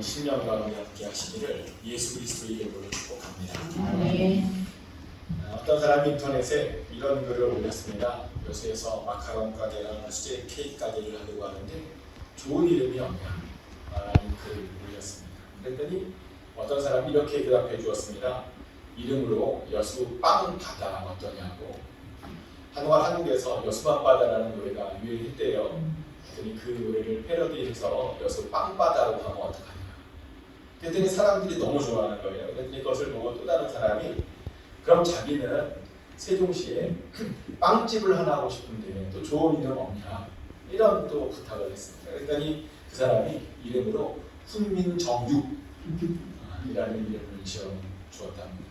오늘 신년 가운데 함께 하시기를 예수 그리스도의 이름으로 축복합니다. 네. 어떤 사람이 인터넷에 이런 글을 올렸습니다. 요새에서 마카롱 가게랑 수제 케이크 가게를 하려고 하는데 좋은 이름이 없냐? 라는 글을 올렸습니다. 그랬더니 어떤 사람이 이렇게 대답해 주었습니다. 이름으로 여수빵 바다 어떠냐고. 한동안 한국에서 여수빵 바다라는 노래가 유행했대요. 그랬더니 그 노래를 패러디해서 여수빵 바다로 하면 어떡하냐. 그랬더니 사람들이 너무 좋아하는 거예요. 그랬더니 그것을 보고 또 다른 사람이 그럼 자기는 세종시에 빵집을 하나 하고 싶은데 또 좋은 이름 없냐. 이런 또 부탁을 했습니다. 그랬더니 그 사람이 이름으로 훈민정육이라는 이름을 지어주었답니다.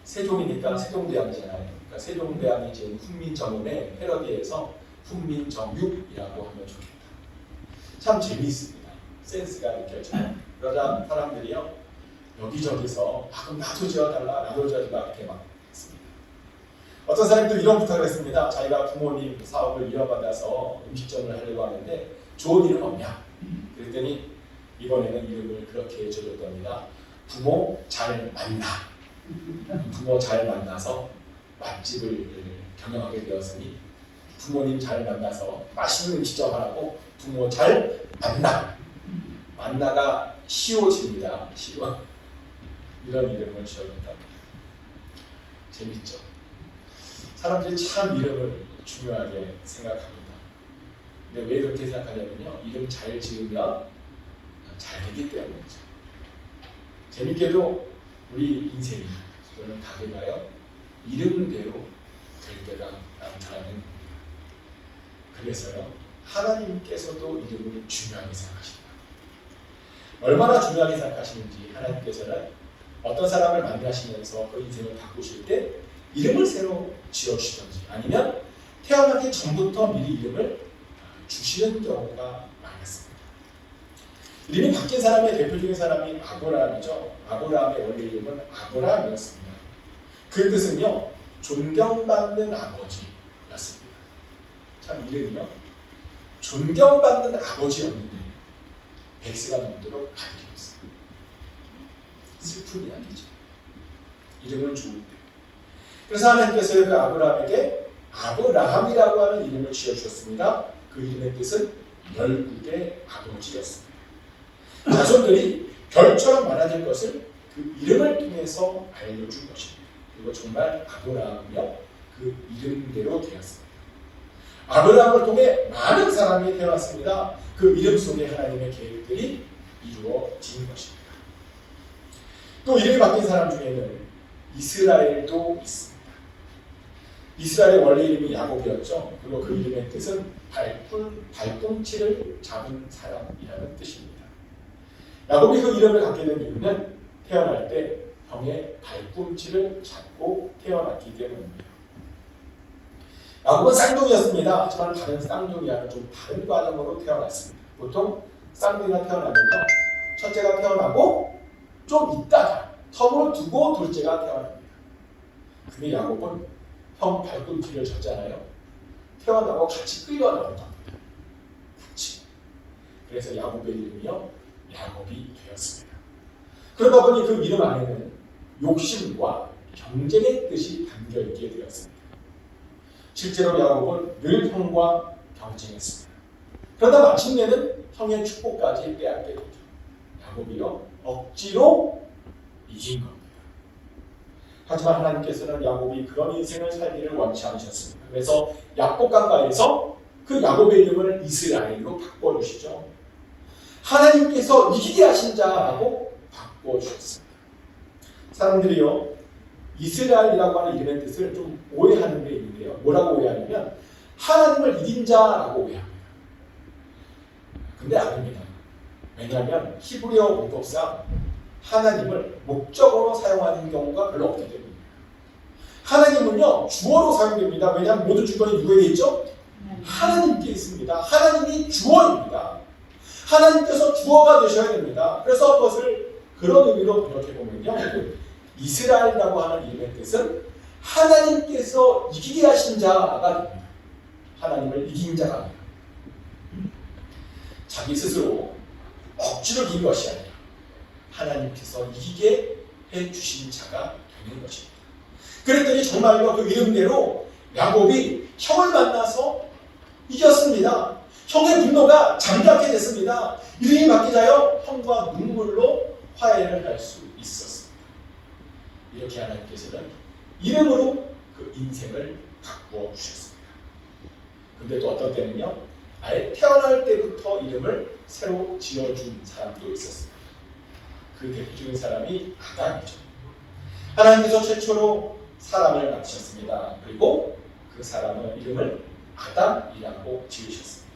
세종이니까 세종대왕이잖아요. 그러니까 세종대왕이 지은 훈민정음의 패러디에서 훈민정육이라고 하면 좋겠다. 참 재미있습니다. 센스가 느껴져요. 그러자 사람들이요 여기저기서 그럼 나도 지어달라 나도 지어달라 이렇게 막 했습니다. 어떤 사람이 또 이런 부탁을 했습니다. 자기가 부모님 사업을 이어받아서 음식점을 하려고 하는데 좋은 이름 없냐. 그랬더니 이번에는 이름을 그렇게 지어줬답니다. 부모 잘 만나. 부모 잘 만나서 맛집을 경영하게 되었으니 부모님 잘 만나서 맛있는 음식점 하라고 부모 잘 만나. 만나가 시오집니다. 시오. 이런 이름을 지어줬답니다. 재밌죠? 사람들이 참 이름을 중요하게 생각합니다. 근데 왜 그렇게 생각하냐면요. 이름 잘 지으면 잘 되기 때문이죠. 재밌게도 우리 인생이 또는 가게가요. 이름대로 될 때가 많다는. 그래서요. 하나님께서도 이름을 중요하게 생각하십니다. 얼마나 중요하게 생각하시는지 하나님께서는 어떤 사람을 만나시면서 그 인생을 바꾸실 때 이름을 새로 지어주시든지 아니면 태어나기 전부터 미리 이름을 주시는 경우가 많았습니다. 이름이 바뀐 사람의 대표적인 사람이 아브라함이죠. 아브라함의 원래 이름은 아브라함이었습니다. 그 뜻은요. 존경받는 아버지였습니다. 참 이름이요. 존경받는 아버지였는데 100세가 넘도록 가득했습니다. 슬픈 이야기죠. 이름은 좋은데. 그래서 하나님께서 그 아브라함에게 아브라함이라고 하는 이름을 지어주셨습니다. 그 이름의 뜻은 열국의 아버지였습니다. 자손들이 별처럼 많아질 것을 그 이름을 통해서 알려준 것입니다. 그리고 정말 아브라함이요 그 이름대로 되었습니다. 아브라함을 통해 많은 사람이 태어났습니다. 그 이름 속에 하나님의 계획들이 이루어진 것입니다. 또 이름이 바뀐 사람 중에는 이스라엘도 있습니다. 이스라엘의 원래 이름이 야곱이었죠. 그리고 그 이름의 뜻은 발꿈치를 잡은 사람이라는 뜻입니다. 야곱이 그 이름을 갖게 된 이유는 태어날 때 형의 발꿈치를 잡고 태어났기 때문입니다. 야곱은 쌍둥이였습니다. 하지만 다른 쌍둥이와는 좀 다른 과정으로 태어났습니다. 보통 쌍둥이가 태어나면요. 첫째가 태어나고 좀 있다가 텀을 두고 둘째가 태어납니다. 근데 야곱은 형 발꿈치를 쳤잖아요. 태어나고 같이 끌려나온 겁니다. 같이. 그래서 야곱의 이름이요. 야곱이 되었습니다. 그러다 보니 그 이름 안에는 욕심과 경쟁의 뜻이 담겨있게 되었습니다. 실제로 야곱은 늘 형과 경쟁했습니다. 그러다 마침내는 형의 축복까지 빼앗게 되죠. 야곱이요 억지로 이긴 겁니다. 하지만 하나님께서는 야곱이 그런 인생을 살기를 원치 않으셨습니다. 그래서 야곱 강가에서 그 야곱의 이름을 이스라엘로 바꿔주시죠. 하나님께서 이기게 하신 자라고 바꿔주셨습니다. 사람들이요 이스라엘이라고 하는 이름의 뜻을 좀 오해하는 게 있는데요. 뭐라고 오해하냐면 하나님을 이긴 자라고 오해합니다. 근데 아닙니다. 왜냐하면 히브리어 문법상 하나님을 목적어로 사용하는 경우가 별로 없기 때문입니다. 하나님은요 주어로 사용됩니다. 왜냐하면 모든 주권이 누구에게 있죠? 하나님께 있습니다. 하나님이 주어입니다. 하나님께서 주어가 되셔야 됩니다. 그래서 그것을 그런 의미로 번역해보면요. 이스라엘이라고 하는 이름의 뜻은 하나님께서 이기게 하신 자가 됩니다. 하나님을 이긴 자가 됩니다. 자기 스스로 억지로 이긴 것이 아니라 하나님께서 이기게 해주신 자가 되는 것입니다. 그랬더니 정말로 그 이름대로 야곱이 형을 만나서 이겼습니다. 형의 분노가 잠잠게 됐습니다. 이름이 바뀌자요 형과 눈물로 화해를 할 수 있었습니다. 이렇게 하나님께서는 이름으로 그 인생을 바꾸어 주셨습니다. 근데 또 어떤 때는요, 아예 태어날 때부터 이름을 새로 지어준 사람도 있었습니다. 그 대표적인 사람이 아담이죠. 하나님께서 최초로 사람을 만드셨습니다. 그리고 그 사람의 이름을 아담이라고 지으셨습니다.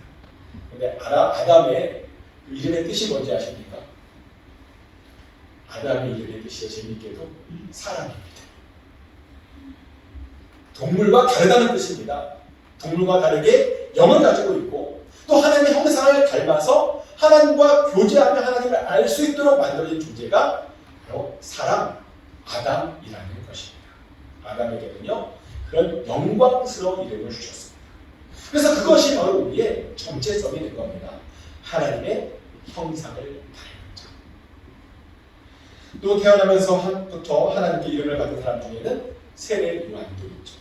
근데 아담의 그 이름의 뜻이 뭔지 아십니까? 아담의 이름의 뜻이 재미있게도 사람입니다. 동물과 다르다는 뜻입니다. 동물과 다르게 영을 가지고 있고 또 하나님의 형상을 닮아서 하나님과 교제하며 하나님을 알 수 있도록 만들어진 존재가 바로 사람, 아담이라는 것입니다. 아담에게는요 그런 영광스러운 이름을 주셨습니다. 그래서 그것이 바로 우리의 정체성이 된 겁니다. 하나님의 형상을 닮은 자. 또 태어나면서부터 하나님께 이름을 받은 사람 중에는 세례 요한도 있죠.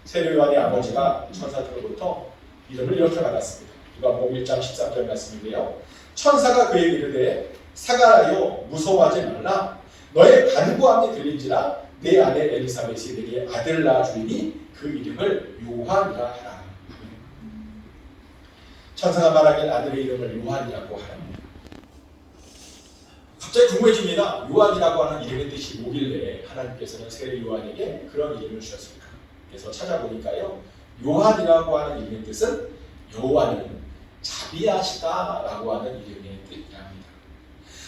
세례 요한의 아버지가 천사들로부터 이름을 이렇게 받았습니다. 누가복음 1장 13절 말씀인데요. 천사가 그에게 이르되 사가라여 무서워하지 말라. 너의 간구함이 들린지라 내 아내 엘리사벳이 내게 아들을 낳아주리니 그 이름을 요한이라 하라. 천사가 말하길 아들의 이름을 요한이라고 하랍니다. 갑자기 궁금해집니다. 요한이라고 하는 이름의 뜻이 뭐길래 하나님께서는 세례 요한에게 그런 이름을 주셨습니까? 그래서 찾아보니까요, 요한이라고 하는 이름의 뜻은 여호와는 자비하시다라고 하는 이름의 뜻이랍니다.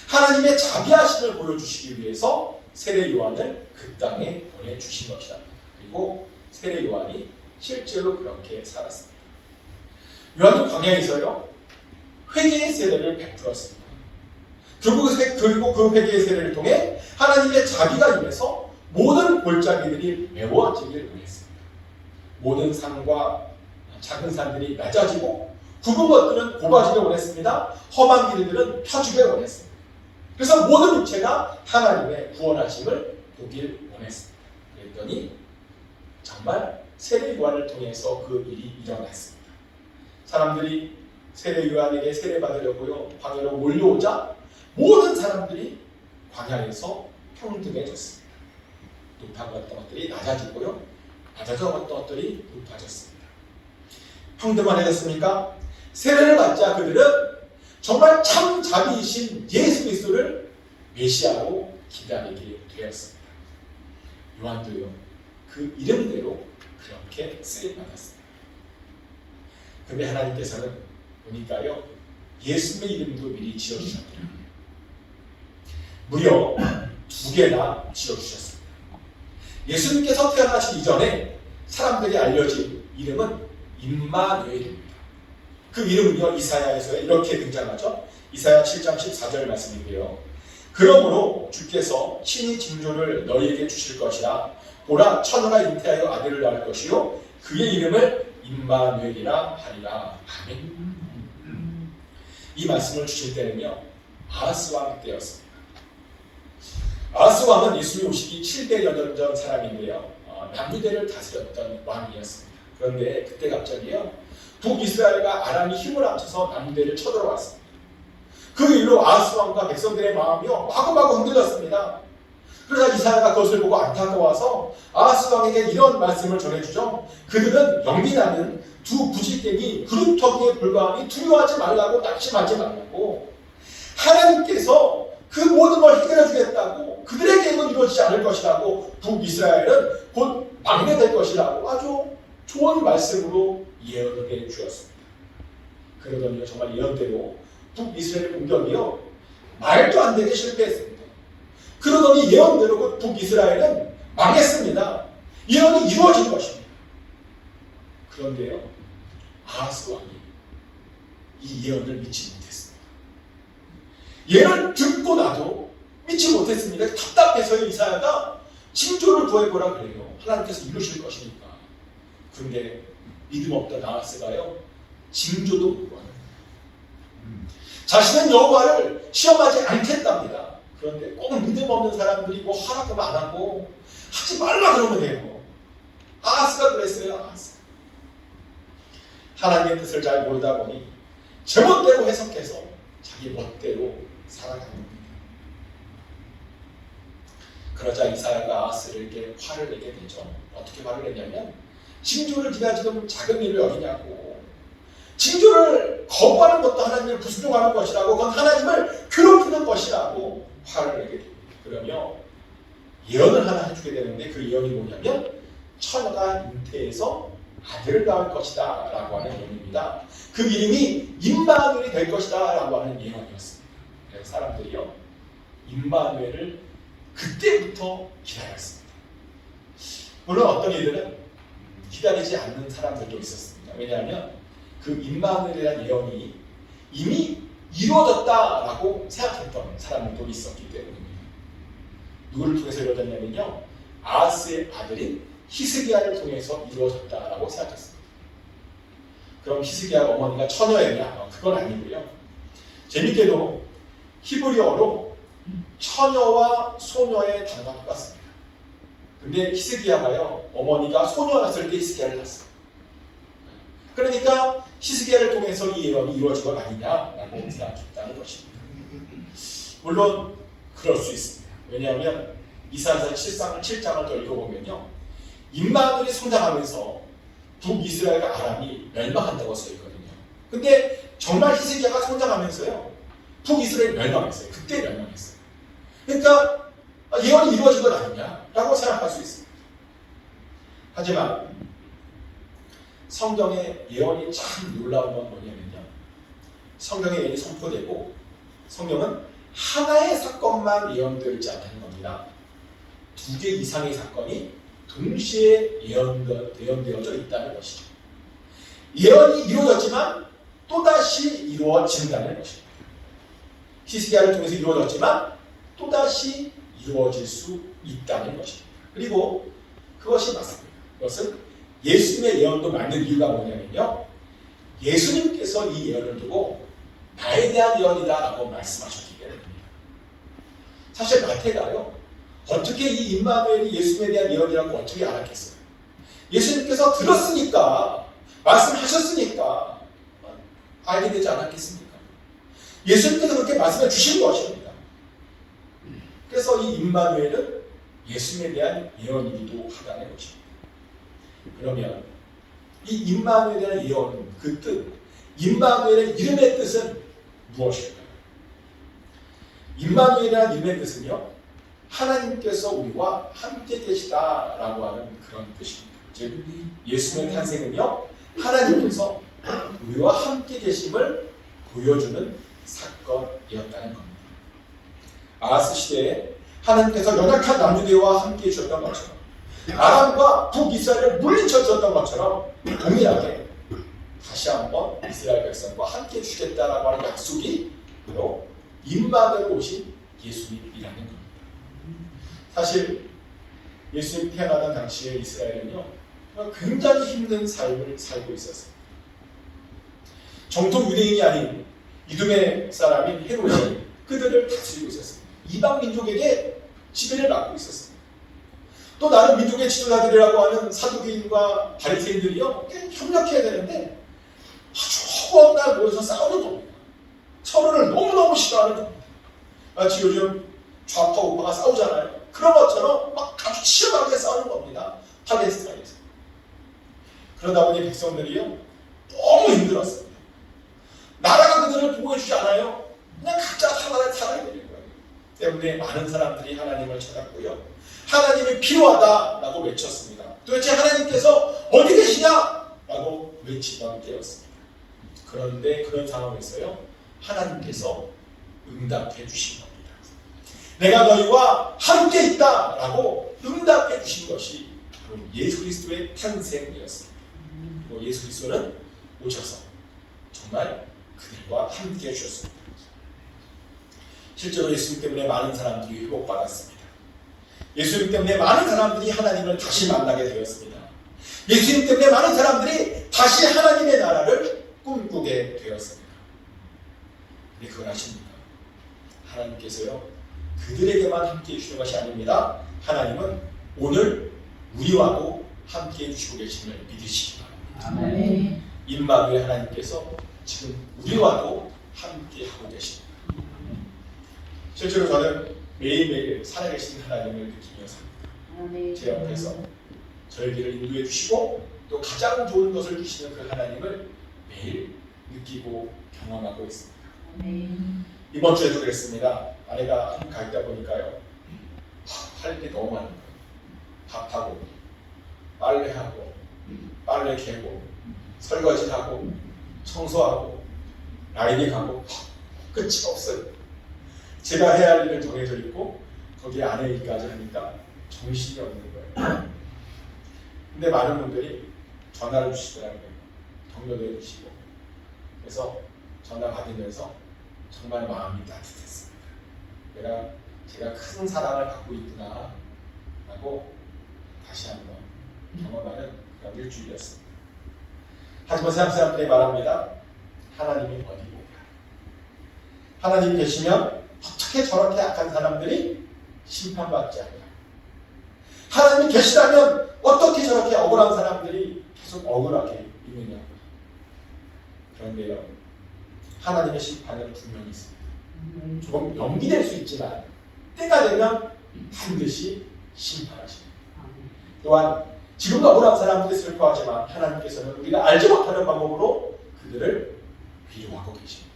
하나님의 자비하심을 보여주시기 위해서 세례 요한을 그 땅에 보내주신 것이다. 그리고 세례 요한이 실제로 그렇게 살았습니다. 요한은 광야에서요 회개의 세례를 베풀었습니다. 그리고 그 회개의 세례를 통해 하나님의 자비가 임해서 모든 골짜기들이 메워지길 원했습니다. 모든 산과 작은 산들이 낮아지고 굵은 것들은 좁아지길 원했습니다. 험한 길들은 펴지길 원했습니다. 그래서 모든 육체가 하나님의 구원하심을 보길 원했습니다. 그랬더니 정말 세례 요한을 통해서 그 일이 일어났습니다. 사람들이 세례 요한에게 세례 받으려고요 광야로 몰려오자 모든 사람들이 광야에서 평등해졌습니다. 높아졌던 것들이 낮아지고요 낮아졌던 것들이 높아졌습니다. 평등해졌습니까? 세례를 받자 그들은 정말 참 자비이신 예수 그리스도를 메시아로 기다리게 되었습니다. 요한도요 그 이름대로 그렇게 쓰임받았습니다. 근데 하나님께서는 보니까요 예수님의 이름도 미리 지어주셨더라고요. 무려 2개나 지어주셨습니다. 예수님께서 태어나시기 이전에 사람들이 알려진 이름은 임마누엘입니다. 그 이름은요 이사야에서 이렇게 등장하죠. 이사야 7장 14절 말씀인데요. 그러므로 주께서 친히 징조를 너희에게 주실 것이라. 보라 처녀가 잉태하여 아들을 낳을 것이요 그의 이름을 임마누엘이라 하리라. 아멘. 이 말씀을 주실 때는요 아하스 왕 때였습니다. 아하스 왕은 예수님이 오시기 700여 년 전 사람인데요 남유대를 다스렸던 왕이었습니다. 그런데 그때 갑자기요 북이스라엘과 아람이 힘을 합쳐서 남유대를 쳐들어왔습니다. 그 일로 아하스 왕과 백성들의 마음이요 마구마구 흔들렸습니다. 그러자 이사야가 그것을 보고 안타까워서 아하스 왕에게 이런 말씀을 전해주죠. 그들은 영리나는 두 부질갱이 그루터기에 불과하니 두려워하지 말라고, 낙심하지 말라고. 하나님께서 그 모든 걸 해결해 주겠다고, 그들에게는 이루어지지 않을 것이라고, 북이스라엘은 곧 망대될 것이라고 아주 좋은 말씀으로 예언을 해 주었습니다. 그러더니요 정말 예언대로 북이스라엘 공격이요 말도 안 되게 실패했습니다. 그러더니 예언대로 그 북이스라엘은 망했습니다. 예언이 이루어진 것입니다. 그런데요 아하스 왕이 이 예언을 믿지 못했습니다. 예언을 듣고 나도 믿지 못했습니다. 답답해서 이사야가 징조를 구해보라 그래요. 하나님께서 이루실 것이니까. 그런데 믿음 없던 아하스가요 징조도 못 구합니다. 자신은 여호와를 시험하지 않겠답니다. 그런데 꼭 믿음 없는 사람들이 뭐 하라고 안 하고 하지 말라 그러면 해요. 아하스가 그랬어요. 아하스. 하나님의 뜻을 잘 모르다 보니 제멋대로 해석해서 자기 멋대로 살아가는 겁니다. 그러자 이사야가 아하스에게 화를 내게 되죠. 어떻게 화를 내냐면 징조를 네가 지금 작은 일을 여기냐고. 징조를 거부하는 것도 하나님을 부수종하는 것이라고, 그건 하나님을 괴롭히는 것이라고 화를 내게 됩니다. 그러며 예언을 하나 해주게 되는데 그 예언이 뭐냐면 처녀가 잉태해서 아들을 낳을 것이다 라고 하는 예언입니다. 그 이름이 임마누엘이 될 것이다 라고 하는 예언이었습니다. 그래서 사람들이요 임마누엘을 그때부터 기다렸습니다. 물론 어떤 이들은 기다리지 않는 사람들도 있었습니다. 왜냐하면 그 임마누엘이라는 예언이 이미 이루어졌다라고 생각했던 사람들도 있었기 때문입니다. 누구를 통해서 이루어졌냐면요, 아하스의 아들인 히스기야를 통해서 이루어졌다라고 생각했습니다. 그럼 히스기야 어머니가 처녀였냐? 그건 아니고요. 재밌게도 히브리어로 처녀와 소녀의 단어가 똑같습니다. 근데 히스기야가요, 어머니가 소녀였을 때 히스기야를 낳았어요. 그러니까 히스기야를 통해서 이 예언이 이루어진 건 아니냐라고 생각했다는 것입니다. 물론 그럴 수 있습니다. 왜냐하면 이사야서 7장을 더 읽어보면요, 임마누엘이 성장하면서 북이스라엘과 아람이 멸망한다고 써있거든요. 근데 정말 히스기야가 성장하면서요 북이스라엘이 멸망했어요. 그때 멸망했어요. 그러니까 예언이 이루어진 건 아니냐라고 생각할 수 있습니다. 하지만 성경의 예언이 참 놀라운 건 뭐냐면요, 성경의 예언이 선포되고 성경은 하나의 사건만 예언되지 않다는 겁니다. 2개 이상의 사건이 동시에 예언되어져 있다는 것이죠. 예언이 이루어졌지만 또다시 이루어진다는 것입니다. 히스기야를 통해서 이루어졌지만 또다시 이루어질 수 있다는 것입니다. 그리고 그것이 맞습니다. 그것은 예수님의 예언도 맞는 이유가 뭐냐면요, 예수님께서 이 예언을 두고 나에 대한 예언이다 라고 말씀하셨기 때문입니다. 사실 마태가요, 어떻게 이 임마누엘이 예수님에 대한 예언이라고 어떻게 알았겠어요? 예수님께서 들었으니까, 말씀하셨으니까 알게 되지 않았겠습니까? 예수님께서 그렇게 말씀해 주신 것입니다. 그래서 이 임마누엘은 예수님에 대한 예언이기도 하다는 것입니다. 그러면 이 임마누엘에 대한 예언, 그 뜻, 임마누엘의 이름의 뜻은 무엇일까요? 임마누엘이라는 이름의 뜻은요, 하나님께서 우리와 함께 계시다라고 하는 그런 뜻입니다. 즉 예수님의 탄생은요, 하나님께서 우리와 함께 계심을 보여주는 사건이었다는 겁니다. 아하스 시대에 하나님께서 연약한 남유대와 함께 주셨던 것처럼, 아람과 북이스라엘을 물리쳐 주셨던 것처럼 동일하게 다시 한번 이스라엘 백성과 함께 주겠다라고 하는 약속이 바로 임마누엘로 오신 예수님이라는 겁니다. 사실 예수님 태어나던 당시에 이스라엘은요, 굉장히 힘든 삶을 살고 있었습니다. 정통 유대인이 아닌 이두메 사람인 헤롯이 그들을 다스리고 있었습니다. 이방 민족에게 지배를 받고 있었습니다. 또 다른 민족의 지도자들이라고 하는 사두개인과 바리새인들이요, 협력해야 되는데 아주 허구한 날 모여서 싸우는 겁니다. 서로를 너무너무 싫어하는 겁니다. 마치 요즘 좌파 우파가 싸우잖아요. 그런 것처럼 막 아주 치열하게 싸우는 겁니다. 팔레스타인에서. 그러다 보니 백성들이요, 너무 힘들었습니다. 나라가 그들을 보호해주지 않아요. 그냥 각자 하나를 살아야 되는 거예요. 때문에 많은 사람들이 하나님을 찾았고요, 하나님이 필요하다라고 외쳤습니다. 도대체 하나님께서 어디 계시냐라고 외치던 때였습니다. 그런데 그런 상황에서요, 하나님께서 응답해 주신 겁니다. 내가 너희와 함께 있다라고 응답해 주신 것이 바로 예수 그리스도의 탄생이었습니다. 그리고 예수 그리스도는 오셔서 정말 그들과 함께 해주셨습니다. 실제로 예수님 때문에 많은 사람들이 회복받았습니다. 예수님 때문에 많은 사람들이 하나님을 다시 만나게 되었습니다. 예수님 때문에 많은 사람들이 다시 하나님의 나라를 꿈꾸게 되었습니다. 근데 그걸 아십니까? 하나님께서요, 그들에게만 함께 해주시는 것이 아닙니다. 하나님은 오늘 우리와도 함께 해주시고 계심을 믿으시기 바랍니다. 임마누엘 하나님께서 지금 우리와도 함께 하고 계십니다. 실제로 저는 매일매일 살아계신 하나님을 느끼며 삽니다. 제 옆에서 저의 길을 인도해 주시고 또 가장 좋은 것을 주시는 그 하나님을 매일 느끼고 경험하고 있습니다. 이번 주에도 그랬습니다. 아내가 한국 가 있다 보니까요, 할 게 너무 많은 거예요. 밥하고 빨래하고 빨래 개고 설거지하고 청소하고 라이딩 하고 끝이 없어요. 제가 해야 할 일은 정해져 있고 거기에 아내 일까지 하니까 정신이 없는 거예요. 근데 많은 분들이 전화를 주시더라고요. 격려도 해주시고. 그래서 전화 받으면서 정말 마음이 따뜻했습니다. 제가 큰 사랑을 받고 있구나 라고 다시 한번 경험하는 그런 일주일이었습니다. 하지만 세상 사람들이 말합니다. 하나님이 어디고 하나님이 계시면 어떻게 저렇게 악한 사람들이 심판받지 않냐. 하나님이 계시다면 어떻게 저렇게 억울한 사람들이 계속 억울하게 있느냐. 그런데요, 하나님의 심판은 분명히 있습니다. 조금 연기될 수 있지만 때가 되면 반드시 심판하십니다. 또한 지금도 억울한 사람들이 슬퍼하지만 하나님께서는 우리가 알지 못하는 방법으로 그들을 위로하고 계십니다.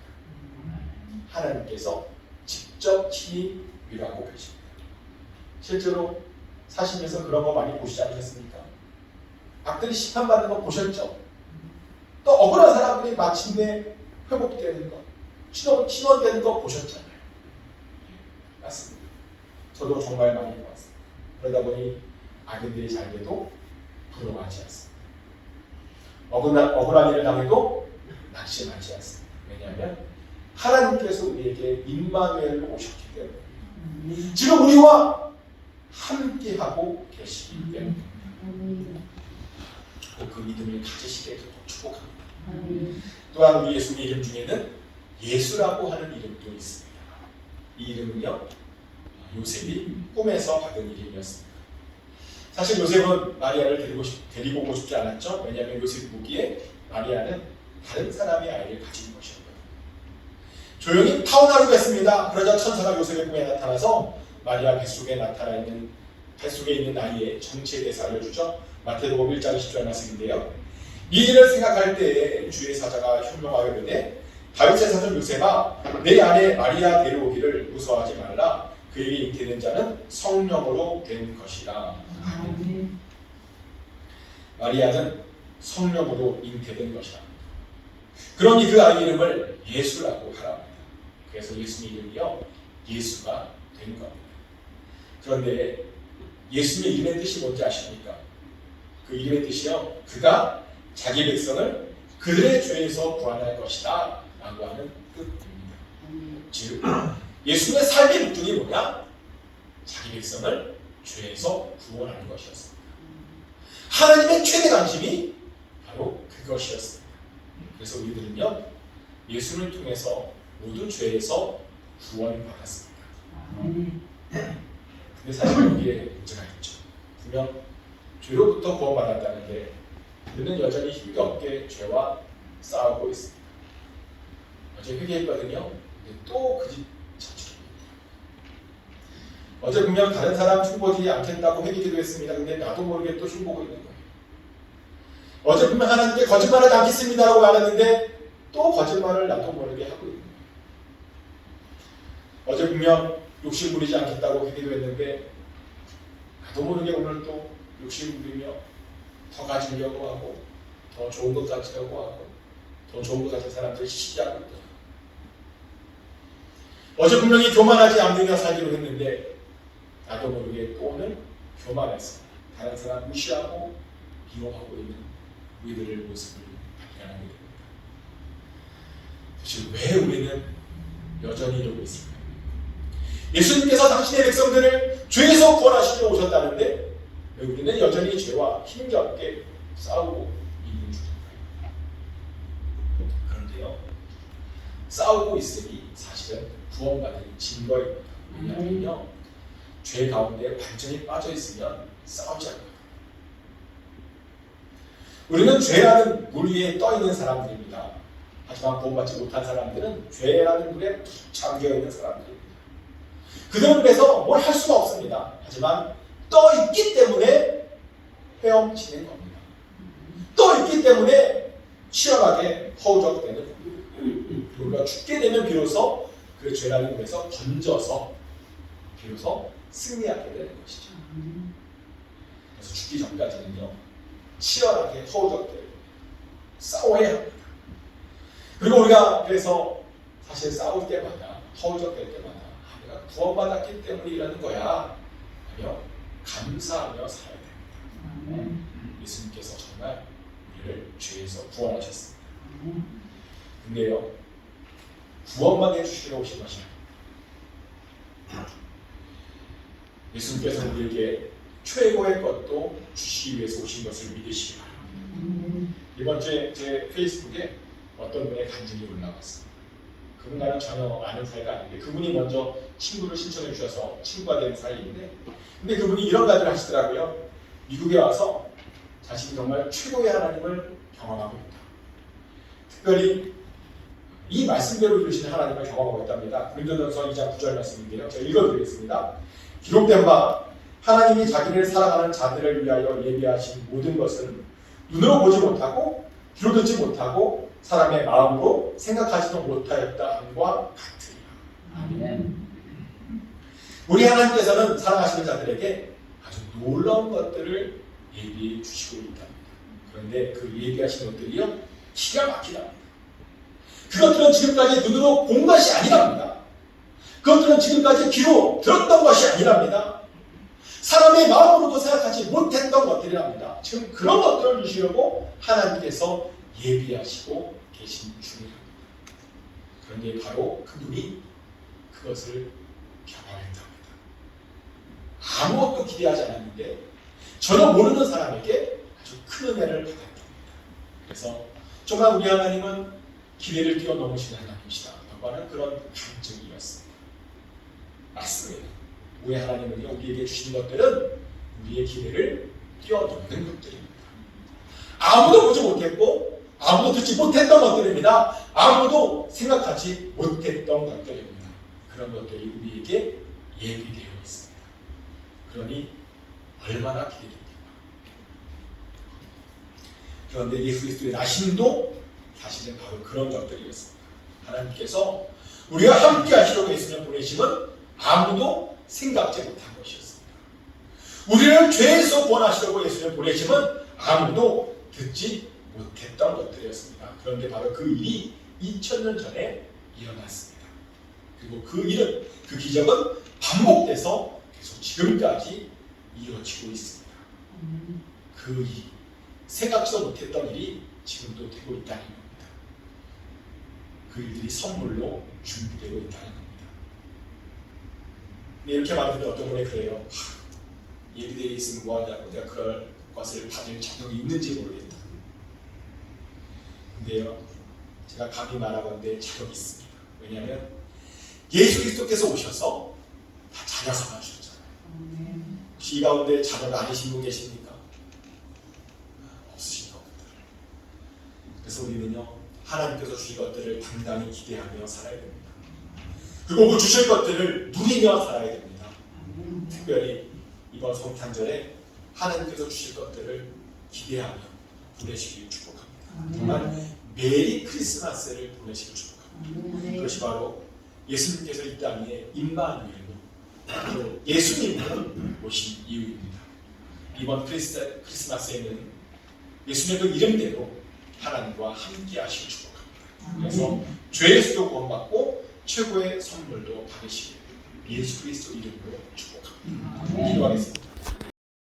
하나님께서 직접 친히 위로하고 계십니다. 실제로 사시면서 그런 거 많이 보시지 않으셨습니까? 악들이 심판받는 거 보셨죠? 또 억울한 사람들이 마침내 회복되는 것, 신원되는 거 보셨잖아요. 맞습니다. 저도 정말 많이 보았습니다. 그러다 보니 악인들이 잘 돼도 부러워하지 않습니다. 억울한 일을 당해도 낙심하지 않습니다. 왜냐하면 하나님께서 우리에게 임마누엘로 오셨기 때문에 지금 우리와 함께하고 계시기 때문에 그 믿음을 가지시게 되도록 축복합니다. 또한 우리 예수님 이름 중에는 예수라고 하는 이름도 있습니다. 이 이름은요, 요셉이 꿈에서 받은 이름이었습니다. 사실 요셉은 마리아를 데리고 오고 싶지 않았죠. 왜냐하면 요셉이 보기에 마리아는 다른 사람의 아이를 가진 것이었거든요. 조용히 타오나로 뺐습니다. 그러자 천사가 요셉의 꿈에 나타나서 마리아 뱃속에 있는 아이의 정체에 대해서 알려주죠. 마태복음 1장 10절 말씀인데요. 이 일을 생각할 때에 주의 사자가 현명하게 이르되 다윗의 사전 요셉아, 내 아내 마리아 데려오기를 무서워하지 말라. 그에게 잉태된 자는 성령으로 된 것이라. 마리아는 성령으로 잉태된 것이라. 그러니 그 아이 이름을 예수라고 하랍니다. 그래서 예수님 이름이요, 예수가 된 겁니다. 그런데 예수님의 이름의 뜻이 뭔지 아십니까? 그 이름의 뜻이요, 그가 자기 백성을 그들의 죄에서 구원할 것이다 라고 하는 뜻입니다. 즉 예수님의 삶의 목적이 뭐냐? 자기 백성을 죄에서 구원하는 것이었습니다. 하나님의 최대 관심이 바로 그것이었습니다. 그래서 우리들은요, 예수를 통해서 모든 죄에서 구원받았습니다. 근데 사실 여기에 문제가 있죠. 분명 죄로부터 구원받았다는데 우리는 여전히 힘겹게 죄와 싸우고 있습니다. 어제 회개했거든요. 근데 또 그 집 저축입니다. 어제 분명 다른 사람 흉보지 않겠다고 회개기도 했습니다. 근데 나도 모르게 또 흉보고 있는 거예요. 어제 분명 하나님께 거짓말하지 않겠습니다라고 말했는데 또 거짓말을 나도 모르게 하고 있는 거예요. 어제 분명 욕심 부리지 않겠다고 회개도 했는데 나도 모르게 오늘 또 욕심 부리며 더 가지려고 하고 더 좋은 것 가지려고 하고 더 좋은 것 같은 사람들을 시기하고 있다. 어제 분명히 교만하지 않으며 살기로 했는데 나도 모르게 또 오늘 교만해서 다른 사람 무시하고 비호하고 있는 우리들의 모습을 발견하게 됩니다. 도대체 왜 우리는 여전히 이러고 있을까요? 예수님께서 당신의 백성들을 죄에서 구원하시려 오셨다는데 왜 우리는 여전히 죄와 힘겹게 싸우고 있는 중인가요? 그런데요, 싸우고 있음이 사실은 구원받은 증거입니다. 왜냐하면요, 죄 가운데 완전히 빠져 있으면 싸우지 않아요. 우리는 죄라는 물 위에 떠 있는 사람들입니다. 하지만 구원받지 못한 사람들은 죄라는 물에 잠겨 있는 사람들입니다. 그들은 그래서 뭘 할 수가 없습니다. 하지만 떠 있기 때문에 헤엄치는 겁니다. 떠 있기 때문에 치열하게 허우적대는 겁니다. 우리가 죽게 되면 비로소 그 죄라는 물에서 건져서 비로소 승리하게 되는 것이죠. 그래서 죽기 전까지는요, 치열하게 허우적대고 싸워야 합니다. 그리고 우리가 그래서 사실 싸울 때마다, 허우적댈 때마다 내가 구원받았기 때문이라는 거야 하며 감사하며 살아야 됩니다. 예수님께서 정말 우리를 죄에서 구원하셨습니다. 근데요, 구원만 해주시러 오신 것이 아닙니다. 예수님께서 우리에게 최고의 것도 주시기 위해서 오신 것을 믿으시기 바랍니다. 이번 주에 제 페이스북에 어떤 분의 간증이 올라왔습니다. 그분과는 전혀 아는 사이가 아닌데 그분이 먼저 친구를 신청해 주셔서 친구가 된 사이인데, 근데 그분이 이런 가지를 하시더라고요. 미국에 와서 자신이 정말 최고의 하나님을 경험하고 있다. 특별히 이 말씀대로 이루시는 하나님을 경험하고 있답니다. 고린도전서 2장 9절 말씀인데요. 제가 읽어드리겠습니다. 기록된 바 하나님이 자기를 사랑하는 자들을 위하여 예비하신 모든 것은 눈으로 보지 못하고 귀로 듣지 못하고 사람의 마음으로 생각하지도 못하였다 함과 같으리라. 아멘. 우리 하나님께서는 사랑하시는 자들에게 아주 놀라운 것들을 예비해 주시고 있답니다. 그런데 그 예비하신 것들이요, 기가 막히답니다. 그것들은 지금까지 눈으로 본 것이 아니랍니다. 그것들은 지금까지 귀로 들었던 것이 아니랍니다. 사람의 마음으로도 생각하지 못했던 것들이랍니다. 지금 그런 것들을 주시려고 하나님께서 예비하시고 계신 중이랍니다. 그런데 바로 그분이 그것을 경험했답니다. 아무것도 기대하지 않았는데 전혀 모르는 사람에게 아주 큰 은혜를 받았답니다. 그래서 정말 우리 하나님은 기대를 뛰어넘으시는 하나님이시다 라고 하는 그런 감정이었습니다. 맞습니다. 우리 하나님은요, 우리에게 주신 것들은 우리의 기대를 뛰어넘는 것들입니다. 아무도 보지 못했고 아무도 듣지 못했던 것들입니다. 아무도 생각하지 못했던 것들입니다. 그런 것들이 우리에게 예비되어 있습니다. 그러니 얼마나 기대됩니까? 그런데 예수 그리스도의 나심도 사실은 바로 그런 것들이었습니다. 하나님께서 우리와 함께 하시려고 예수님을 보내심은 아무도 생각지 못한 것이었습니다. 우리를 죄에서 구원하시려고 예수님을 보내심은 아무도 듣지 못했던 것들이었습니다. 그런데 바로 그 일이 2000년 전에 일어났습니다. 그리고 그 일은, 그 기적은 반복돼서 계속 지금까지 이루어지고 있습니다. 그 일이, 생각지도 못했던 일이 지금도 되고 있다는 겁니다. 그 일들이 선물로 준비되고 있다는 겁니다. 이렇게 말하면 어떤 분이 그래요. 예비되어 있으면 뭐하냐고, 내가 그럴 것을 받을 자격이 있는지 모르겠다. 근데요, 제가 감히 말하건대 자격이 있습니다. 왜냐하면 예수 그리스도께서 오셔서 다 자녀 삼아주셨잖아요. 혹시 이 가운데 자녀가 아니신 분 계십니까? 없으신 겁니다. 그래서 우리는요, 하나님께서 주신 것들을 당당히 기대하며 살아야 됩니다. 그리고 그 주실 것들을 누리며 살아야 됩니다. 특별히 이번 성탄절에 하나님께서 주실 것들을 기대하며 보내시길 축복합니다. 정말 메리 크리스마스를 보내시길 축복합니다. 그것이 바로 예수님께서 이 땅에 임마누엘로, 또 예수님으로 오신 이유입니다. 이번 크리스마스에는 예수님의 그 이름대로 하나님과 함께 하시길 축복합니다. 그래서 죄에서도 구원받고 최고의 선물도 받으시길 예수 그리스도 이름으로 축복합니다. 기도하겠습니다.